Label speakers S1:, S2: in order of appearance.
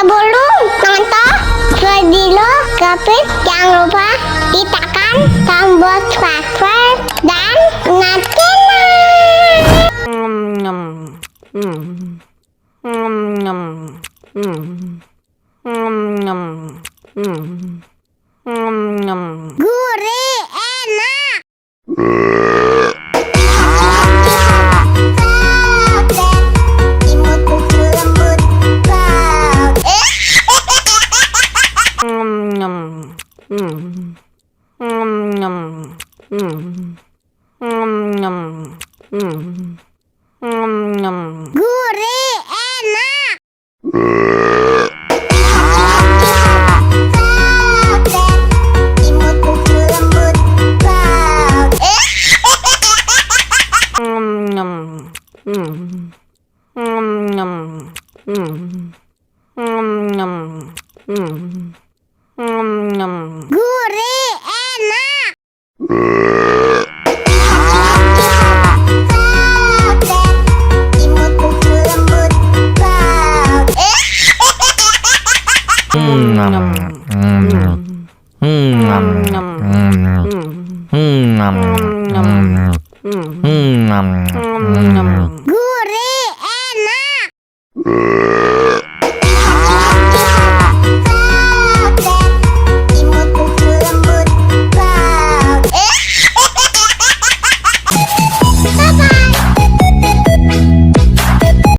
S1: Sebelum nonton video Gapit, jangan lupa ditekan tombol subscribe dan nyalakan. Gurih enak. Gurih enak. Gurih enak.